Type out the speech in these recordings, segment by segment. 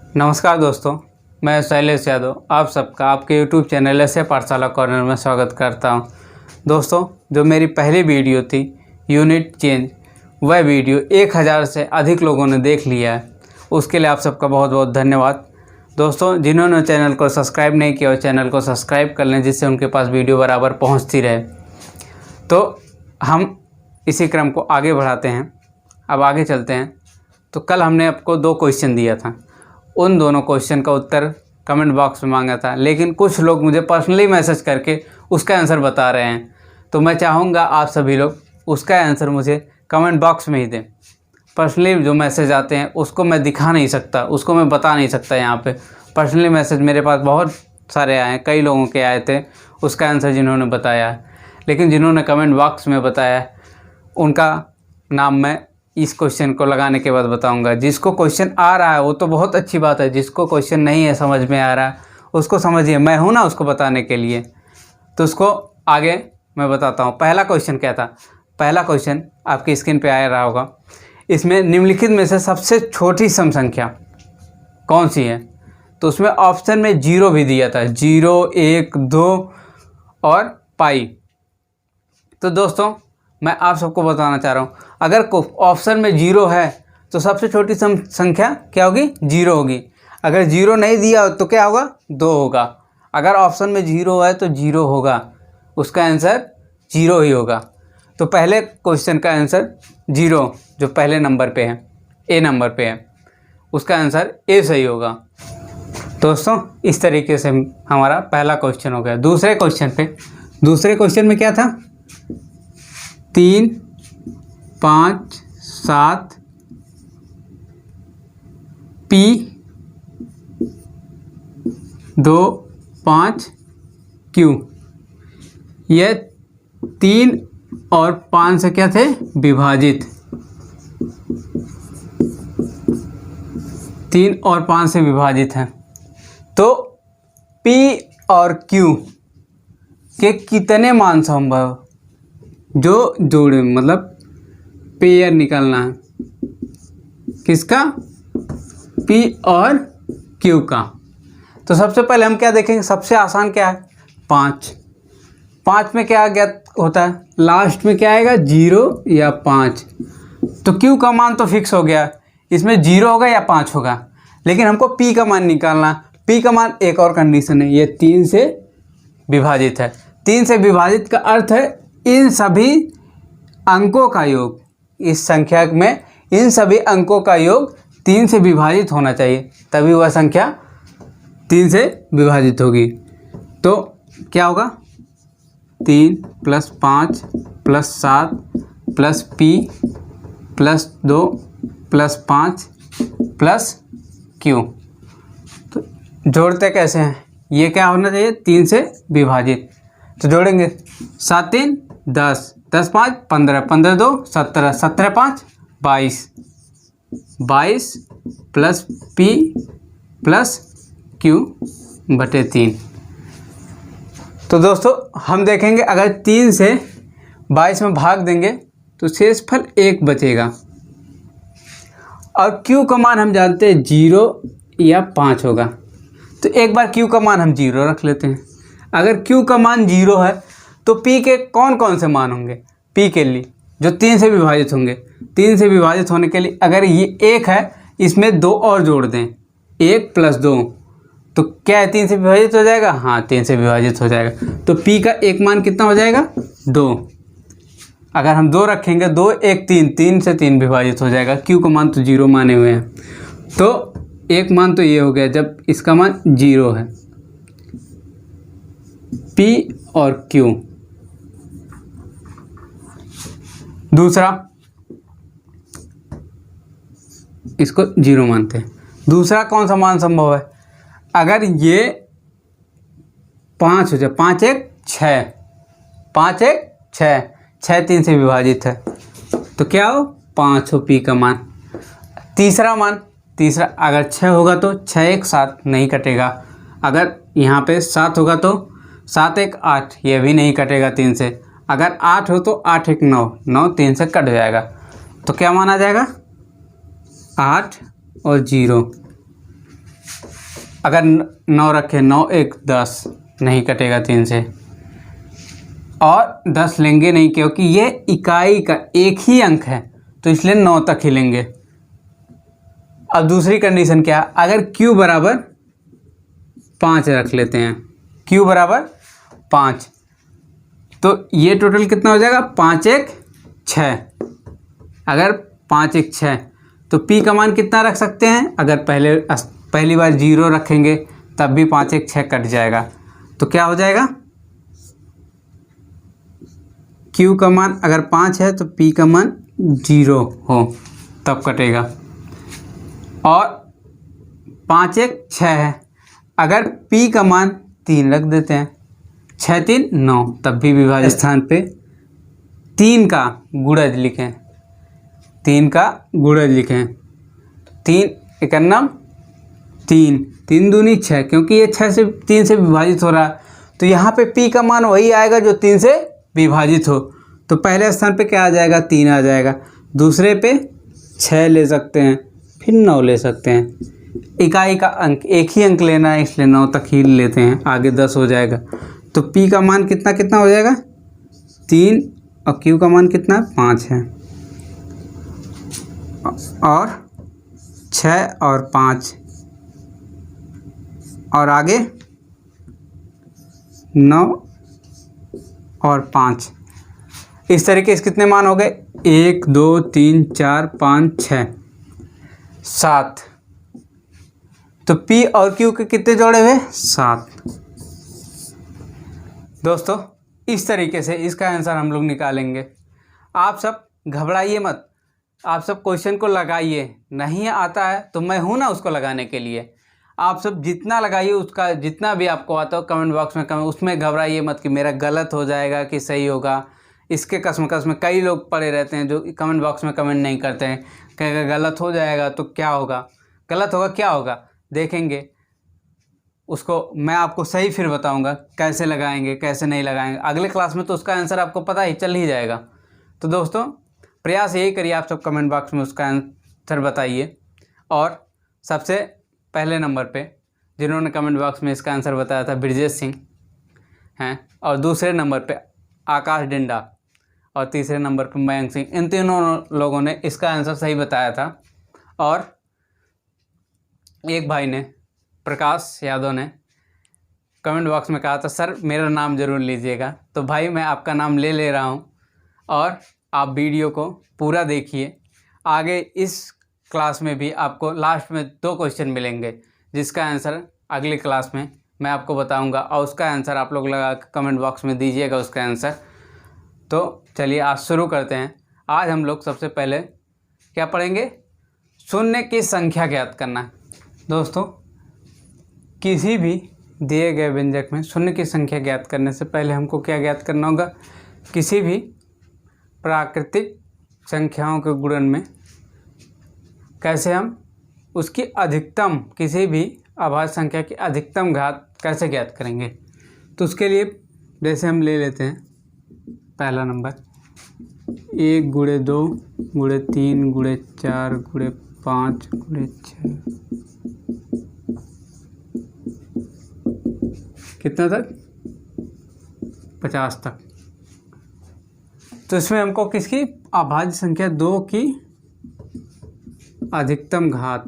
नमस्कार दोस्तों, मैं शैलेश यादव आप सबका आपके YouTube चैनल ऐसे पाठशाला कॉर्नर में स्वागत करता हूं। दोस्तों, जो मेरी पहली वीडियो थी यूनिट चेंज, वह वीडियो 1000 से अधिक लोगों ने देख लिया है। उसके लिए आप सबका बहुत बहुत धन्यवाद। दोस्तों, जिन्होंने चैनल को सब्सक्राइब नहीं किया, चैनल को सब्सक्राइब कर लें, जिससे उनके पास वीडियो बराबर पहुँचती रहे। तो हम इसी क्रम को आगे बढ़ाते हैं। अब आगे चलते हैं। तो कल हमने आपको 2 क्वेश्चन दिया था, उन दोनों क्वेश्चन का उत्तर कमेंट बॉक्स में मांगा था, लेकिन कुछ लोग मुझे पर्सनली मैसेज करके उसका आंसर बता रहे हैं। तो मैं चाहूँगा आप सभी लोग उसका आंसर मुझे कमेंट बॉक्स में ही दें। पर्सनली जो मैसेज आते हैं उसको मैं दिखा नहीं सकता, उसको मैं बता नहीं सकता यहाँ पे। पर्सनली मैसेज मेरे पास बहुत सारे आए हैं, कई लोगों के आए थे उसका आंसर जिन्होंने बताया है, लेकिन जिन्होंने कमेंट बॉक्स में बताया उनका नाम मैं इस क्वेश्चन को लगाने के बाद बताऊंगा। जिसको क्वेश्चन आ रहा है वो तो बहुत अच्छी बात है, जिसको क्वेश्चन नहीं है समझ में आ रहा उसको समझिए, मैं हूं ना उसको बताने के लिए। तो उसको आगे मैं बताता हूं। पहला क्वेश्चन क्या था? पहला क्वेश्चन आपकी स्क्रीन पे आ रहा होगा। इसमें निम्नलिखित में से सबसे छोटी सम संख्या कौन सी है? तो उसमें ऑप्शन में 0 भी दिया था, 0, 1, 2 और पाई। तो दोस्तों, मैं आप सबको बताना चाह रहा हूँ, अगर ऑप्शन में 0 है तो सबसे छोटी संख्या क्या होगी? 0 होगी। अगर 0 नहीं दिया तो क्या होगा? 2 होगा। अगर ऑप्शन में 0 है तो 0 होगा, उसका आंसर 0 ही होगा। तो पहले क्वेश्चन का आंसर 0 जो पहले नंबर पे है, ए नंबर पे है, उसका आंसर ए सही होगा। दोस्तों, इस तरीके से हमारा पहला क्वेश्चन हो गया। दूसरे क्वेश्चन में क्या था? 3, 5, 7 P 2, 5 Q। यह 3 और 5 से क्या थे? विभाजित। 3 और 5 से विभाजित है। तो P और Q के कितने मान संभव जो जोड़े, मतलब पेयर निकालना है किसका? P और Q का। तो सबसे पहले हम क्या देखेंगे? सबसे आसान क्या है? 5 में क्या ज्ञात होता है? लास्ट में क्या आएगा? 0 या 5। तो Q का मान तो फिक्स हो गया, इसमें 0 होगा या 5 होगा, लेकिन हमको P का मान निकालना। P का मान एक और कंडीशन है, ये 3 से विभाजित है। 3 से विभाजित का अर्थ है इन सभी अंकों का योग, इस संख्या में इन सभी अंकों का योग 3 से विभाजित होना चाहिए, तभी वह संख्या 3 से विभाजित होगी। तो क्या होगा? 3 + 5 + 7 + P + 2 + 5 + Q। तो जोड़ते कैसे हैं? ये क्या होना चाहिए? 3 से विभाजित। तो जोड़ेंगे 7 3 10, 10 5 15, 15 2 17, 17 5 22, 22 + P + Q बटे 3। तो दोस्तों, हम देखेंगे अगर 3 से 22 में भाग देंगे तो शेषफल 1 बचेगा, और Q का मान हम जानते हैं 0 या 5 होगा। तो एक बार Q का मान हम 0 रख लेते हैं। अगर Q का मान 0 है तो P के कौन कौन से मान होंगे? P के लिए जो 3 से विभाजित होंगे, 3 से विभाजित होने के लिए अगर ये 1 है, इसमें 2 और जोड़ दें, 1 + 2, तो क्या है? 3 से विभाजित हो जाएगा। हाँ, 3 से विभाजित हो जाएगा। तो P का एक मान कितना हो जाएगा? 2। अगर हम 2 रखेंगे, 2 1 3, 3 से 3 विभाजित हो जाएगा। Q का मान तो 0 माने हुए हैं, तो एक मान तो ये हो गया जब इसका मान 0 है। P और Q। दूसरा, इसको 0 मानते हैं। दूसरा कौन सा मान संभव है? अगर ये 5 हो जाए, 5 1 6, 5 1 6, 6 3 से विभाजित है, तो क्या हो? 5 हो P का मान। तीसरा अगर 6 होगा तो 6 1 7 नहीं कटेगा। अगर यहाँ पे 7 होगा तो 7 1 8, ये भी नहीं कटेगा 3 से। अगर 8 हो तो 8 1 9, 9 3 से कट जाएगा। तो क्या माना जाएगा? 8 और 0 अगर 9 रखें, 9 1 10 नहीं कटेगा 3 से, और 10 लेंगे नहीं क्योंकि ये इकाई का एक ही अंक है तो इसलिए 9 तक ही लेंगे। अब दूसरी कंडीशन क्या, अगर q बराबर 5 रख लेते हैं, q बराबर 5, तो ये टोटल कितना हो जाएगा, 5 1 6। अगर 5 1 6 तो p का मान कितना रख सकते हैं, अगर पहली बार 0 रखेंगे तब भी 5 1 6 कट जाएगा, तो क्या हो जाएगा, q का मान अगर 5 है तो p का मान 0 हो तब कटेगा, और 5 1 6 है, अगर p का मान 3 रख देते हैं, 6 3 9, तब भी विभाज्य स्थान पे 3 का गुणज लिखें, 3 का गुणज लिखें, 3 91 3 3 दूनी 6, क्योंकि ये 6 से 3 से विभाजित हो रहा है तो यहाँ पे p का मान वही आएगा जो 3 से विभाजित हो, तो पहले स्थान पे क्या आ जाएगा, 3 आ जाएगा, दूसरे पे 6 ले सकते हैं, फिर 9 ले सकते हैं। इकाई का अंक एक ही अंक लेना है इसलिए 9 तक ही लेते हैं, आगे 10 हो जाएगा, तो p का मान कितना कितना हो जाएगा, 3, और q का मान कितना 5 है, और 6 और 5, और आगे 9 और 5। इस तरीके से कितने मान हो गए, 1 2 3 4 5 6 7, तो p और q के कितने जोड़े हुए, 7। दोस्तों इस तरीके से इसका आंसर हम लोग निकालेंगे। आप सब घबराइए मत, आप सब क्वेश्चन को लगाइए, नहीं आता है तो मैं हूँ ना उसको लगाने के लिए, आप सब जितना लगाइए, उसका जितना भी आपको आता हो कमेंट बॉक्स में कमेंट, उसमें घबराइए मत कि मेरा गलत हो जाएगा कि सही होगा। इसके कसम में कई लोग पड़े रहते हैं जो कमेंट बॉक्स में कमेंट नहीं करते हैं, कहेगा गलत हो जाएगा तो क्या होगा, गलत होगा क्या होगा, देखेंगे उसको, मैं आपको सही फिर बताऊंगा कैसे लगाएंगे कैसे नहीं लगाएंगे अगले क्लास में, तो उसका आंसर आपको पता ही चल ही जाएगा। तो दोस्तों प्रयास यही करिए, आप सब कमेंट बॉक्स में उसका आंसर बताइए, और सबसे पहले नंबर पे जिन्होंने कमेंट बॉक्स में इसका आंसर बताया था ब्रिजेश सिंह हैं, और दूसरे नंबर पे आकाश डिंडा, और तीसरे नंबर पे मयंक सिंह, इन तीनों लोगों ने इसका आंसर सही बताया था। और एक भाई ने, प्रकाश यादव ने कमेंट बॉक्स में कहा था सर मेरा नाम ज़रूर लीजिएगा, तो भाई मैं आपका नाम ले रहा हूं, और आप वीडियो को पूरा देखिए। आगे इस क्लास में भी आपको लास्ट में 2 क्वेश्चन मिलेंगे जिसका आंसर अगली क्लास में मैं आपको बताऊंगा, और उसका आंसर आप लोग लगा कमेंट बॉक्स में दीजिएगा उसका आंसर। तो चलिए आज शुरू करते हैं। आज हम लोग सबसे पहले क्या पढ़ेंगे, शून्य की संख्या ज्ञात करना। दोस्तों किसी भी दिए गए व्यंजक में शून्य की संख्या ज्ञात करने से पहले हमको क्या ज्ञात करना होगा, किसी भी प्राकृतिक संख्याओं के गुणन में कैसे हम उसकी अधिकतम, किसी भी अभाज्य संख्या की अधिकतम घात कैसे ज्ञात करेंगे। तो उसके लिए जैसे हम ले लेते हैं पहला नंबर 1 × 2 × 3 × 4 × 5 × 6, कितना तक, 50 तक। तो इसमें हमको किसकी अभाज्य संख्या 2 की अधिकतम घात,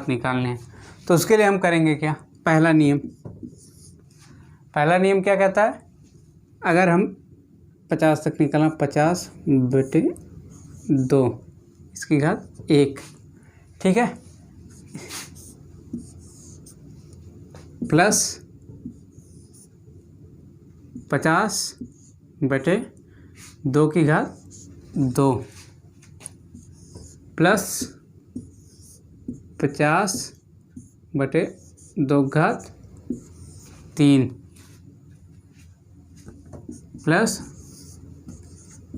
निकालने हैं। तो उसके लिए हम करेंगे क्या, पहला नियम क्या कहता है, अगर हम 50 तक निकालना, 50/2 इसकी घात 1, ठीक है, प्लस 50/2 की घात 2, प्लस 50/2 की घात 3, प्लस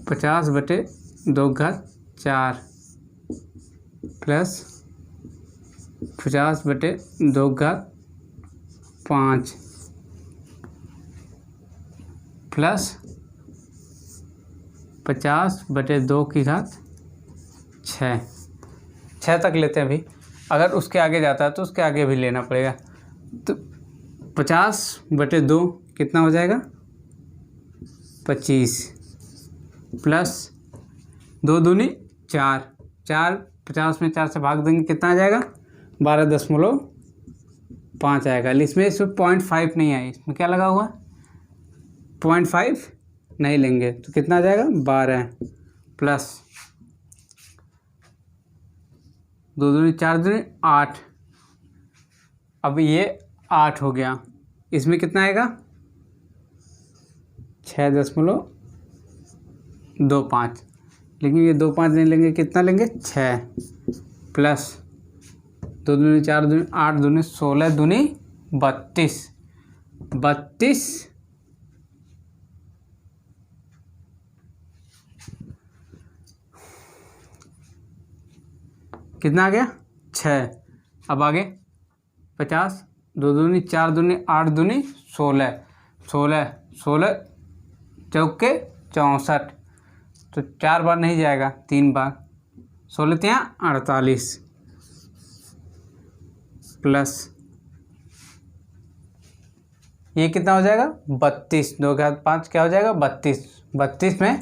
50/2 की घात 4, प्लस 50/2 की घात 5, प्लस 50/2 की घात 6 6 तक लेते हैं अभी। अगर उसके आगे जाता है तो उसके आगे भी लेना पड़ेगा। तो 50/2 कितना हो जाएगा? 25 प्लस 2 दूनी 4, 4 50 में 4 से भाग देंगे कितना आ जाएगा? 12.5 आएगा। इसमें 0.5 नहीं है, इसमें क्या लगा हुआ? 0.5 नहीं लेंगे तो कितना आ जाएगा? 12 प्लस 2 दूनी 4 दूनी 8। अब ये 8 हो गया। इसमें कितना आएगा? 6.25। लेकिन ये 2.5 नहीं लेंगे, कितना लेंगे? 6 प्लस 2 दूनी 4 दूनी 8 दूनी 16 दूनी 32। 32 कितना आ गया? 6। अब आगे 50, 2 दूनी 4 दूनी 8 दूनी 16, 16 16 चौके 64। तो 4 बार नहीं जाएगा, 3 बार। 16 ત્યાં 48 प्लस ये कितना हो जाएगा? 32। 2 के हाथ 5 क्या हो जाएगा? 32। 32 में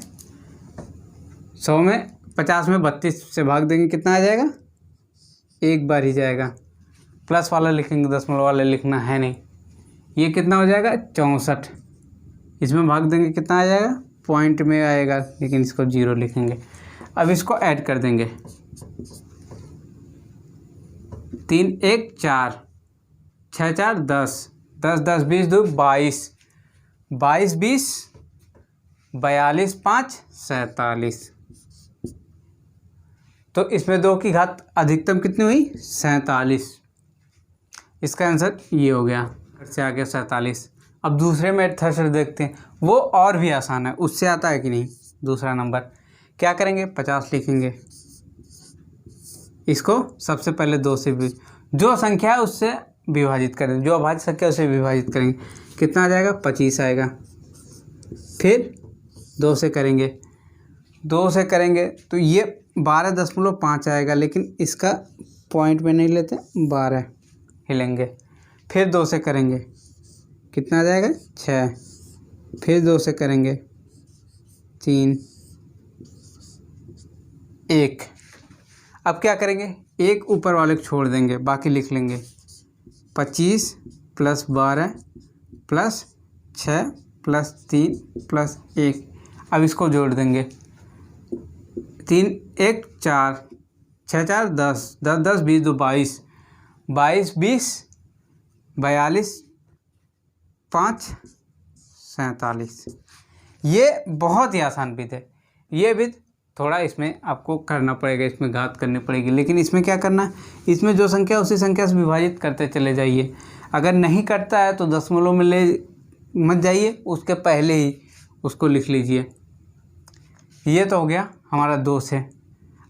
100 में 50 में 32 से भाग देंगे कितना आ जाएगा? एक बार ही जाएगा। प्लस वाला लिखेंगे, दशमलव वाला लिखना है नहीं। ये कितना हो जाएगा? 64। इसमें भाग देंगे कितना आ जाएगा? पॉइंट में आएगा, लेकिन इसको 0 लिखेंगे। अब इसको ऐड कर देंगे। 3 1 4 6 4 10 10 10 20 2 22 22 20 42 5 47। तो इसमें 2 की घात अधिकतम कितनी हुई? 47। इसका आंसर ये हो गया। फिर से आ गया 47। अब दूसरे मेथड से देखते हैं, वो और भी आसान है। उससे आता है कि नहीं? दूसरा नंबर क्या करेंगे? 50 लिखेंगे। इसको सबसे पहले 2 से भी जो संख्या है उससे विभाजित करेंगे, जो अभाज्य संख्या उससे विभाजित करेंगे। कितना आ जाएगा? 25 आएगा। फिर 2 से करेंगे, 2 से करेंगे तो ये 12.5 आएगा, लेकिन इसका पॉइंट में नहीं लेते, 12 हिलेंगे। फिर 2 से करेंगे कितना आ जाएगा? 6। फिर 2 से करेंगे 3 1। अब क्या करेंगे? एक ऊपर वाले को छोड़ देंगे, बाकी लिख लेंगे। 25 प्लस 12 प्लस 6 प्लस 3 प्लस 1। अब इसको जोड़ देंगे। 3 1 4 6 4 10 10 10 20 2 22 22 20 42 5 47। ये बहुत ही आसान विधि है। ये विधि थोड़ा इसमें आपको करना पड़ेगा, इसमें घात करनी पड़ेगी, लेकिन इसमें क्या करना है? इसमें जो संख्या उसी संख्या से विभाजित करते चले जाइए। अगर नहीं करता है तो दशमलव में ले मत जाइए, उसके पहले ही उसको लिख लीजिए। ये तो हो गया हमारा 2 से।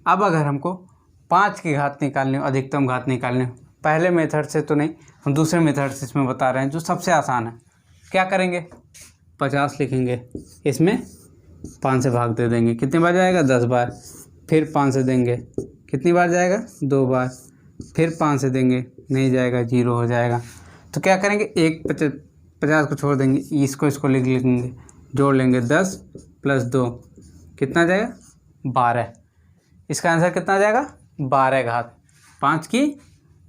अब अगर हमको 5 की घात निकालनी हो, अधिकतम घात निकालनी हो, पहले मेथड से तो नहीं, हम दूसरे मेथड से इसमें बता रहे हैं जो सबसे आसान है। क्या करेंगे? 50 लिखेंगे, इसमें 5 से भाग दे देंगे। कितनी बार जाएगा? 10 बार। फिर 5 से देंगे, कितनी बार जाएगा? 2 बार। फिर 5 से देंगे, नहीं जाएगा, 0 हो जाएगा। तो क्या करेंगे? 50 को छोड़ देंगे, इसको लिख लेंगे, जोड़ लेंगे। 10 प्लस 2 कितना जाएगा? 12। इसका आंसर कितना आ जाएगा? 12 घात। 5 की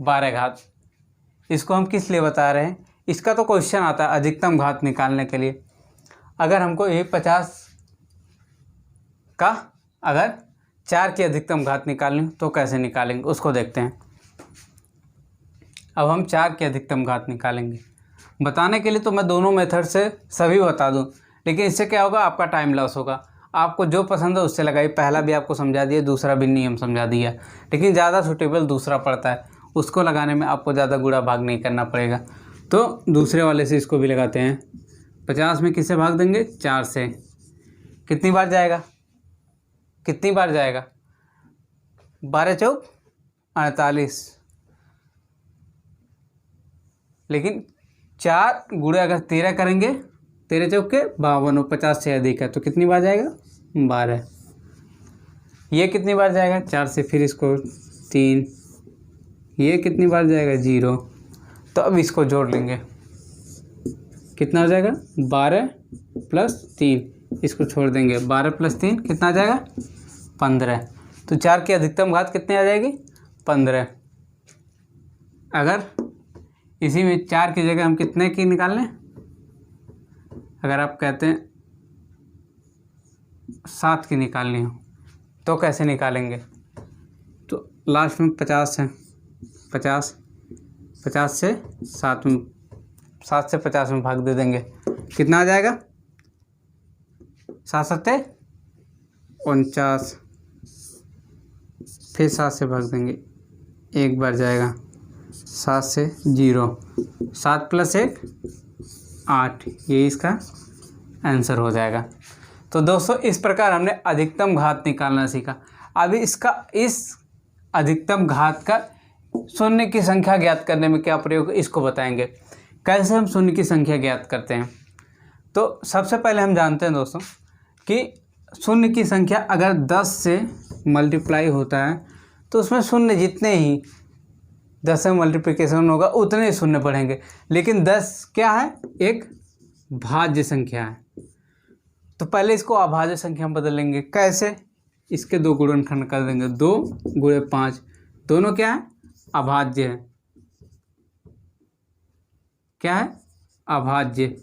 12 घात। इसको हम किस लिए बता रहे हैं? इसका तो क्वेश्चन आता है अधिकतम घात निकालने के लिए। अगर हमको ये 50 का अगर 4 की अधिकतम घात निकालनी हो तो कैसे निकालेंगे, उसको देखते हैं। अब हम 4 की अधिकतम घात निकालेंगे। बताने के लिए तो मैं दोनों मेथड से सभी बता दूं, लेकिन इससे क्या होगा? आपका टाइम लॉस होगा। आपको जो पसंद है उससे लगाइए। पहला भी आपको समझा दिया, दूसरा भी नियम समझा दिया, लेकिन ज़्यादा सूटेबल दूसरा पड़ता है। उसको लगाने में आपको ज़्यादा गुणा भाग नहीं करना पड़ेगा। तो दूसरे वाले से इसको भी लगाते हैं। 50 में किससे भाग देंगे? 4 से। कितनी बार जाएगा? कितनी बार जाएगा? 12 चौक 48। लेकिन 4 गुणे अगर 13 करेंगे, 13 चौक के 52, 50 से अधिक है तो कितनी बार जाएगा? 12। ये कितनी बार जाएगा 4 से, फिर इसको 3, ये कितनी बार जाएगा 0। तो अब इसको जोड़ लेंगे, कितना हो जाएगा 12 + 3, इसको छोड़ देंगे 12 + 3 कितना आ जाएगा 15। तो 4 की अधिकतम घात कितनी आ जाएगी 15। अगर इसी में 4 की जगह हम कितने की निकाल लें, अगर आप कहते हैं 7 की निकालनी हो तो कैसे निकालेंगे, तो लास्ट में 50 है, 50 से 7 में, 7 से 50 में भाग दे देंगे, कितना आ जाएगा 7 7 49, फिर 7 से भाग देंगे, एक बार जाएगा 7 से 0, 7 + 1 8, ये इसका आंसर हो जाएगा। तो दोस्तों इस प्रकार हमने अधिकतम घात निकालना सीखा। अभी इस अधिकतम घात का शून्य की संख्या ज्ञात करने में क्या प्रयोग इसको बताएंगे। कैसे हम शून्य की संख्या ज्ञात करते हैं, तो सबसे पहले हम जानते हैं दोस्तों कि शून्य की संख्या अगर 10 से मल्टीप्लाई होता है तो उसमें शून्य जितने ही 10 से मल्टीप्लिकेशन होगा उतने ही शून्य बढ़ेंगे। लेकिन 10 क्या है, एक भाज्य संख्या है, तो पहले इसको अभाज्य संख्या में बदल लेंगे। कैसे, इसके 2 गुणनखंड कर देंगे, 2 × 5, दोनों क्या है अभाज्य है, क्या है अभाज्य।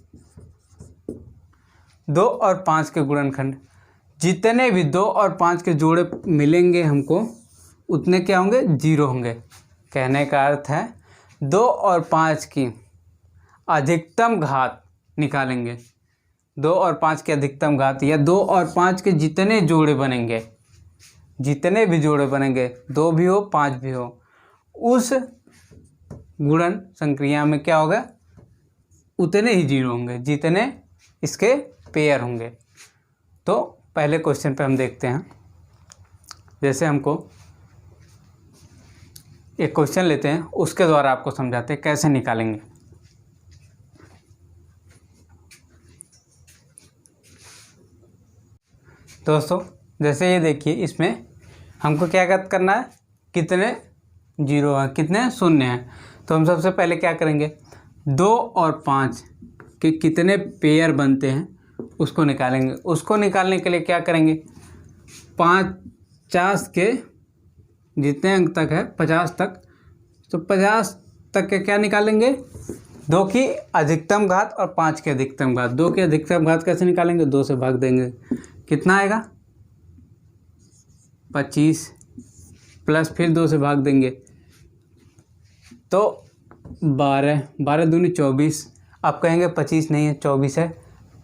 2 और 5 के गुणनखंड, जितने भी 2 और 5 के जोड़े मिलेंगे हमको उतने क्या होंगे 0 होंगे। कहने का अर्थ है 2 और 5 की अधिकतम घात निकालेंगे, 2 और 5 की अधिकतम घात या 2 और 5 के जितने जोड़े बनेंगे, जितने भी जोड़े बनेंगे 2 भी हो 5 भी हो, उस गुणन संक्रिया में क्या होगा उतने ही 0 होंगे जितने इसके पेयर होंगे। तो पहले क्वेश्चन पे हम देखते हैं, जैसे हमको एक क्वेश्चन लेते हैं उसके द्वारा आपको समझाते हैं कैसे निकालेंगे। दोस्तों जैसे ये देखिए, इसमें हमको क्या करना है, कितने 0 हैं कितने शून्य हैं। तो हम सबसे पहले क्या करेंगे, 2 और 5 के कितने पेयर बनते हैं उसको निकालेंगे। उसको निकालने के लिए क्या करेंगे, 50 के जितने अंक तक है 50 तक, तो 50 तक के क्या निकालेंगे 2 की अधिकतम घात और 5 की अधिकतम घात। 2 की अधिकतम घात कैसे निकालेंगे, 2 से भाग देंगे, कितना आएगा 25 प्लस फिर 2 से भाग देंगे तो 12, 12 दूनी 24। आप कहेंगे 25 नहीं है 24 है,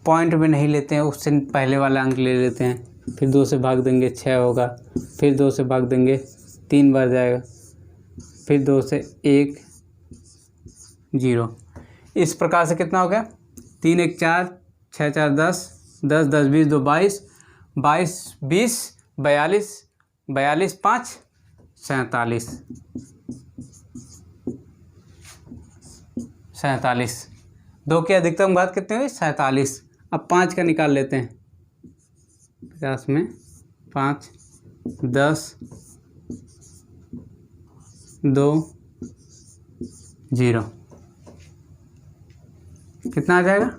पॉइंट में नहीं लेते हैं, उससे पहले वाला अंक ले लेते हैं, फिर 2 से भाग देंगे 6 होगा, फिर 2 से भाग देंगे 3 बार जाएगा, फिर 2 से 1 0। इस प्रकार से कितना हो गया, 3 1 4, 6 4 10, 10 10 20 2 22, 22 20 42, 42 5 47, 47। 2 की अधिकतम घात कितनी हुई 47। अब 5 का निकाल लेते हैं, 50 में 5 10 2 0, कितना आ जाएगा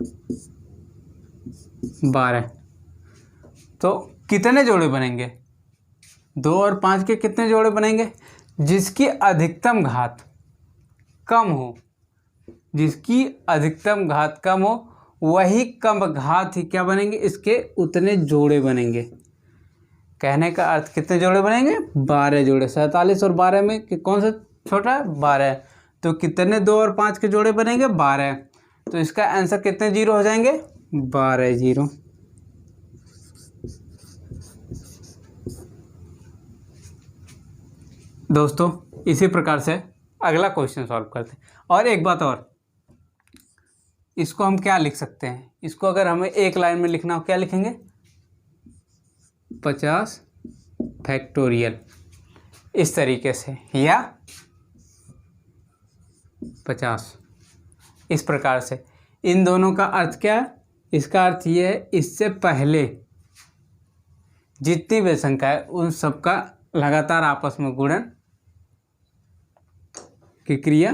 12। तो कितने जोड़े बनेंगे, 2 और 5 के कितने जोड़े बनेंगे, जिसकी अधिकतम घात कम हो, जिसकी अधिकतम घात कम हो वही कम घात ही क्या बनेंगे, इसके उतने जोड़े बनेंगे। कहने का अर्थ कितने जोड़े बनेंगे 12 जोड़े। 47 और 12 में कि कौन सा छोटा है 12, तो कितने 2 और 5 के जोड़े बनेंगे 12। तो इसका आंसर कितने 0 हो जाएंगे 12 0। दोस्तों इसी प्रकार से अगला क्वेश्चन सॉल्व करते हैं। और एक बात और, इसको हम क्या लिख सकते हैं, इसको अगर हमें एक लाइन में लिखना हो क्या लिखेंगे 50 फैक्टोरियल इस तरीके से, या 50 इस प्रकार से। इन दोनों का अर्थ क्या है, इसका अर्थ ये है इससे पहले जितनी भी संख्या है उन सबका लगातार आपस में गुणन की क्रिया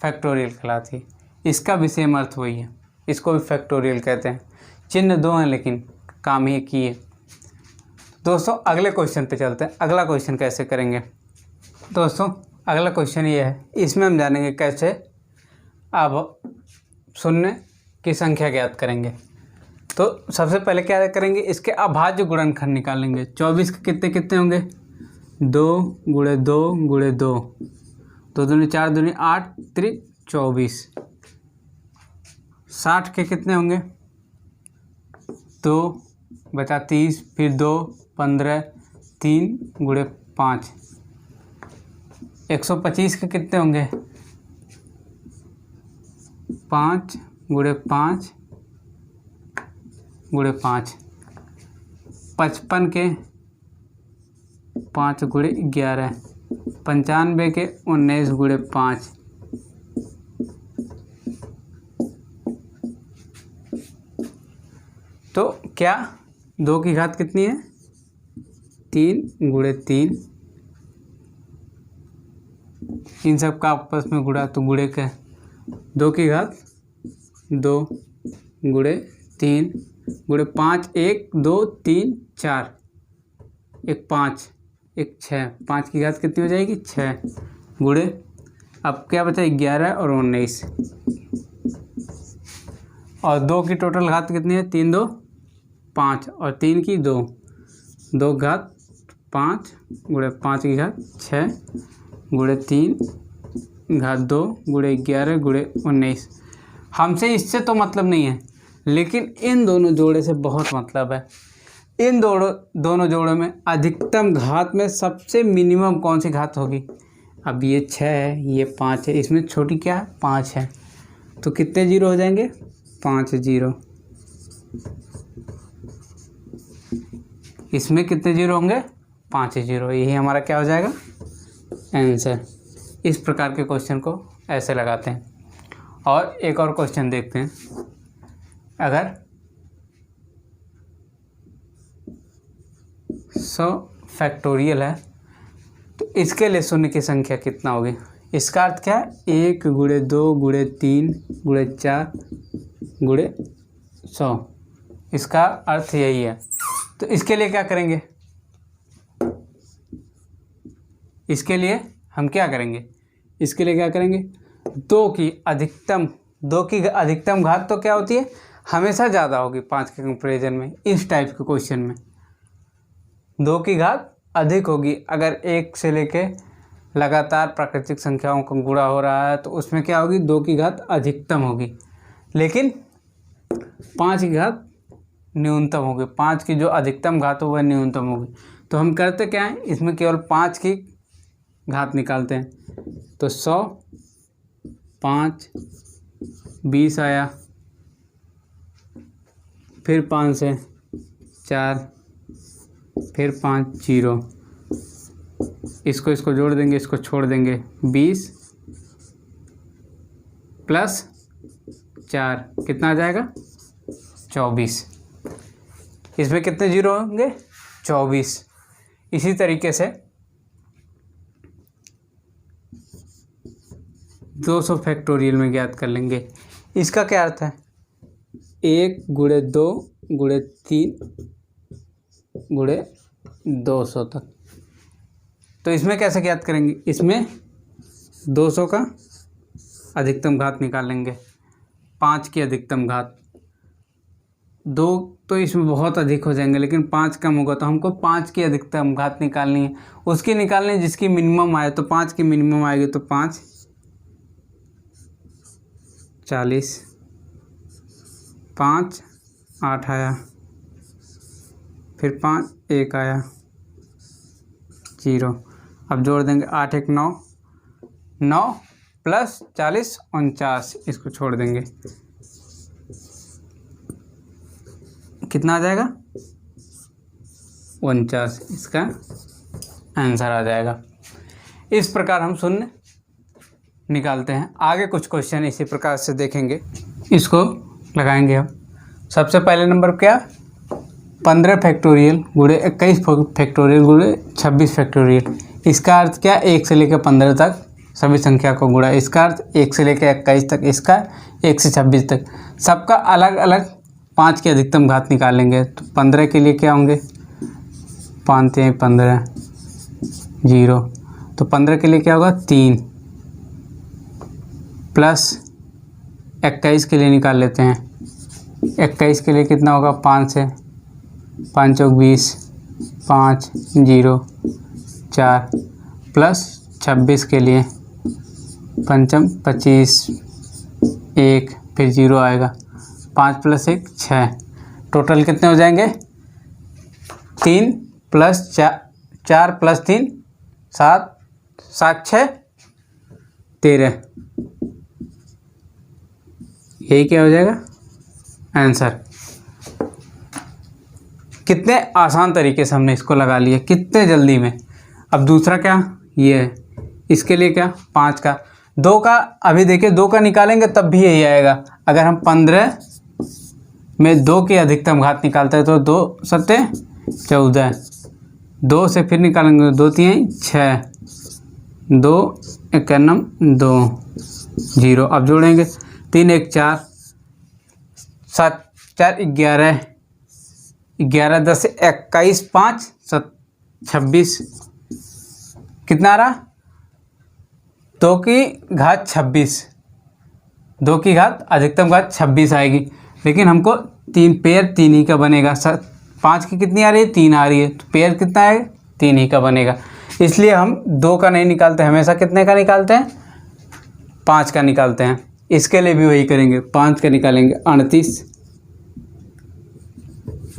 फैक्टोरियल कहलाती है। इसका भी सेम अर्थ वही है, इसको भी फैक्टोरियल कहते हैं। चिन्ह दो हैं लेकिन काम ही की है। दोस्तों अगले क्वेश्चन पे चलते हैं। अगला क्वेश्चन कैसे करेंगे दोस्तों? अगला क्वेश्चन ये है, इसमें हम जानेंगे कैसे अब शून्य की संख्या ज्ञात करेंगे। तो सबसे पहले क्या करेंगे, इसके अभाज्य गुणनखंड निकालेंगे। 24 के कितने कितने होंगे? 2 गुणे 2 गुणे 2, 2 दूनी 4 दूनी 8 त्रिक 24। 60 के कितने होंगे? 2 बचा 30, फिर 2 15, 3 गुणे 5। 125 के कितने होंगे? 5 गुणे 5 गुणे 5। 55 के 5 गुणे 11। 95 के 19 गुणे 5। तो क्या 2 की घात कितनी है? 3 गुणे 3। इन सब का आपस में गुणा तो गुणे का 2 की घात 2 गुणे 3 गुणे 5। 1 2 3 4, 1 5 1 6। 5 की घात कितनी हो जाएगी? 6 गुणे, अब क्या बचा? 11 और 19। और 2 की टोटल घात कितनी है? 3 2 5 और 3 की 2, 2 घात 5 गुणे 5 की घात 6 गुणे 3 घात 2 गुणे 11 गुणे 19। हमसे इससे तो मतलब नहीं है, लेकिन इन दोनों जोड़े से बहुत मतलब है। इन दोनों जोड़ों में अधिकतम घात में सबसे मिनिमम कौन सी घात होगी? अब ये 6 है, ये 5 है, इसमें छोटी क्या है? 5 है। तो कितने जीरो हो जाएंगे? 5 जीरो। इसमें कितने जीरो होंगे? 5 जीरो। यही हमारा क्या हो जाएगा? आंसर। इस प्रकार के क्वेश्चन को ऐसे लगाते हैं। और एक और क्वेश्चन देखते हैं। अगर 100 फैक्टोरियल है तो इसके लिए शून्य की संख्या कितना होगी? इसका अर्थ क्या है? 1 गुणे 2 गुणे 3 गुणे 4 गुणे 100। इसका अर्थ यही है। तो इसके लिए क्या करेंगे? इसके लिए हम क्या करेंगे? इसके लिए क्या करेंगे? 2 की अधिकतम घात तो क्या होती है? हमेशा ज़्यादा होगी 5 के कंपेरिजन में। इस टाइप के क्वेश्चन में 2 की घात अधिक होगी। अगर 1 से लेके लगातार प्राकृतिक संख्याओं का गुणा हो रहा है तो उसमें क्या होगी? 2 की घात अधिकतम होगी, लेकिन 5 की घात न्यूनतम होगी। 5 की जो अधिकतम घात हो वह न्यूनतम होगी। तो हम करते क्या हैं? इसमें केवल 5 की घात निकालते हैं। तो 100 5 20 आया, फिर 5 से 4, फिर 5 जीरो। इसको जोड़ देंगे, इसको छोड़ देंगे। 20 प्लस 4 कितना आ जाएगा? 24। इसमें कितने जीरो होंगे? 24। इसी तरीके से 200 फैक्टोरियल में ज्ञात कर लेंगे। इसका क्या अर्थ है? 1 गुणे 2 गुणे 3 गुणे 200 तक। तो इसमें कैसे ज्ञात करेंगे? इसमें 200 का अधिकतम घात निकाल लेंगे, 5 की अधिकतम घात। 2 तो इसमें बहुत अधिक हो जाएंगे, लेकिन 5 कम होगा, तो हमको 5 की अधिकतम घात निकालनी है। उसकी निकालनी है जिसकी मिनिमम आए। तो 5 की मिनिमम आएगी तो 5 40, 5 8 आया, फिर 5 1 आया, 0। अब जोड़ देंगे 8 1 9, 9 प्लस 40 49। इसको छोड़ देंगे, कितना आ जाएगा? 49। इसका आंसर आ जाएगा। इस प्रकार हम शून्य निकालते हैं। आगे कुछ क्वेश्चन इसी प्रकार से देखेंगे। इसको लगाएंगे हम। सबसे पहले नंबर क्या? 15 फैक्टोरियल गुणे 21 फैक्टोरियल गुणे 26 फैक्टोरियल। इसका अर्थ क्या, 1 से लेकर 15 तक सभी संख्या को गुणा। इसका अर्थ 1 से लेकर 21 तक, इसका 1 से 26 तक। सबका अलग अलग 5 की अधिकतम घात निकालेंगे। तो 15 के लिए क्या होंगे, 5 3 15 0। तो 15 के लिए क्या होगा 3 प्लस 21 के लिए निकाल लेते हैं। 21 के लिए कितना होगा, 5 से 5 चौक 20 5 0 4 प्लस 26 के लिए 5 25 1 फिर 0 आएगा, 5 प्लस 1 6। टोटल कितने हो जाएंगे, 3 प्लस 4 प्लस 3 7 7 6 13। यही क्या हो जाएगा आंसर। कितने आसान तरीके से हमने इसको लगा लिया, कितने जल्दी में। अब दूसरा क्या, ये है, इसके लिए क्या 5 का 2 का, अभी देखिए 2 का निकालेंगे तब भी यही आएगा। अगर हम 15 में 2 की अधिकतम घात निकालते हैं तो 2 सत्ते 14, 2 से फिर निकालेंगे 2 3 6 2 1 2 0। अब जोड़ेंगे 3 1 4 7 4 11 11 10 21 5 26 कितना आ रहा, 2 की घात 26, 2 की घात अधिकतम घात 26 आएगी। लेकिन हमको 3 पेयर 3 ही का बनेगा। 5 की कितनी आ रही है, 3 आ रही है, तो पेयर कितना आएगा 3 ही का बनेगा। इसलिए हम 2 का नहीं निकालते, हमेशा कितने का निकालते हैं, 5 का निकालते हैं। इसके लिए भी वही करेंगे, 5 का निकालेंगे 38,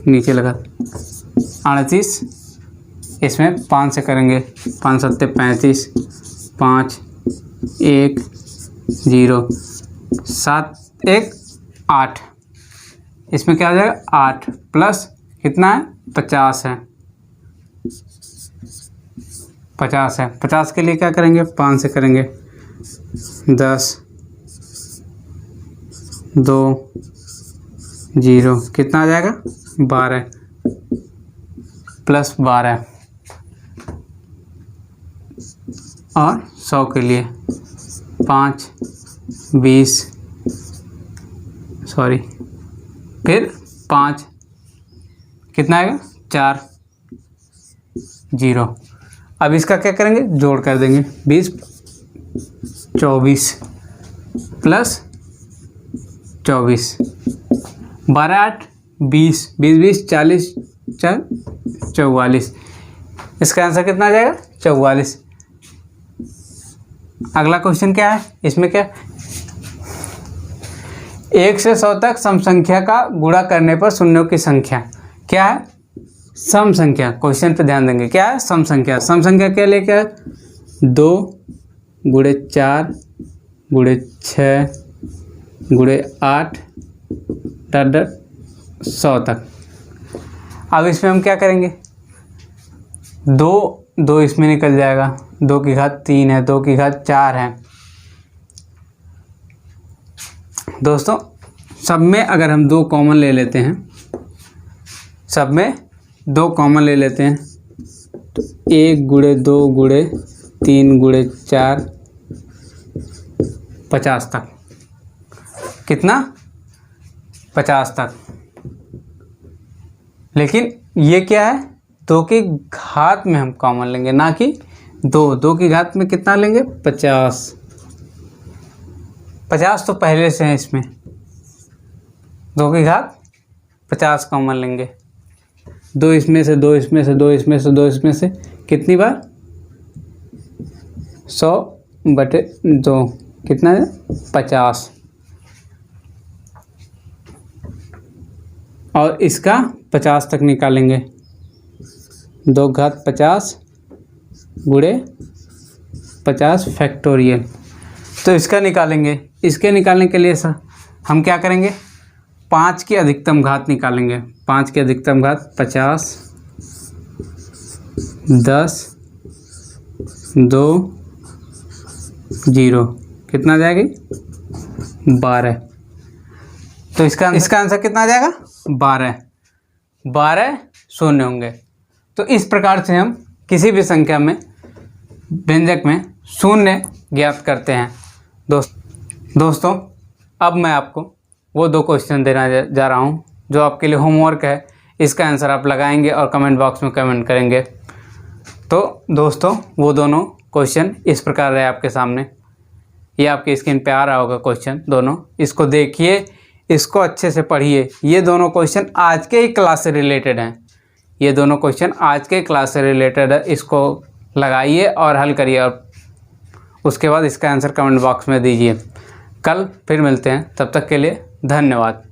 नीचे लगा 38, इसमें 5 से करेंगे 5 सत्ते 35 5 1 0 7 1 8, इसमें क्या हो जाएगा 8 प्लस कितना है 50 है, 50 है। 50 के लिए क्या करेंगे, 5 से करेंगे 10 2 0 कितना आ जाएगा 12 प्लस 12। और 100 के लिए 5 20 सॉरी फिर 5 कितना आएगा 4 0। अब इसका क्या करेंगे, जोड़ कर देंगे 20 24 प्लस 24 12 8 20 20 20 40 4 44। इसका आंसर कितना आ जाएगा 44। अगला क्वेश्चन क्या है, इसमें क्या 1 से 100 तक सम संख्या का गुणा करने पर शून्यों की संख्या क्या है, सम संख्या। क्वेश्चन पे ध्यान देंगे, क्या है सम संख्या। सम संख्या के लिए क्या है 2 गुणे 4 गुणे 6 गुणे 8 100 तक। अब इसमें हम क्या करेंगे, 2 इसमें निकल जाएगा, 2 की घात 3 है, 2 की घात 4 है। दोस्तों सब में अगर हम 2 कॉमन ले लेते हैं, सब में 2 कॉमन ले लेते हैं तो 1 गुणे 2 गुणे 3 गुणे 4 50 तक, कितना 50 तक। लेकिन ये क्या है, 2 की घात में हम कॉमन लेंगे, ना कि 2 की घात में कितना लेंगे 50। 50 तो पहले से है इसमें, 2 की घात 50 कॉमन लेंगे। 2 इसमें से 2 इसमें से 2 इसमें से 2 इसमें से कितनी बार 100/2 कितना है 50। और इसका 50 तक निकालेंगे, 2 घात 50 गुणे 50 फैक्टोरियल। तो इसका निकालेंगे, इसके निकालने के लिए सर हम क्या करेंगे, 5 की अधिकतम घात निकालेंगे। 5 की अधिकतम घात 50 10 2 0 कितना आ जाएगी 12। तो इसका आंसर कितना आ जाएगा 12। 12 शून्य होंगे। तो इस प्रकार से हम किसी भी संख्या में व्यंजक में शून्य ज्ञात करते हैं। दोस्तों अब मैं आपको वो 2 क्वेश्चन देना जा रहा हूँ जो आपके लिए होमवर्क है। इसका आंसर आप लगाएंगे और कमेंट बॉक्स में कमेंट करेंगे। तो दोस्तों वो दोनों क्वेश्चन इस प्रकार है आपके सामने। ये आपकी स्क्रीन पे आ रहा होगा क्वेश्चन दोनों। इसको देखिए, इसको अच्छे से पढ़िए। ये दोनों क्वेश्चन आज के ही क्लास से रिलेटेड हैं। ये दोनों क्वेश्चन आज के क्लास से रिलेटेड है। इसको लगाइए और हल करिए और उसके बाद इसका आंसर कमेंट बॉक्स में दीजिए। कल फिर मिलते हैं, तब तक के लिए धन्यवाद।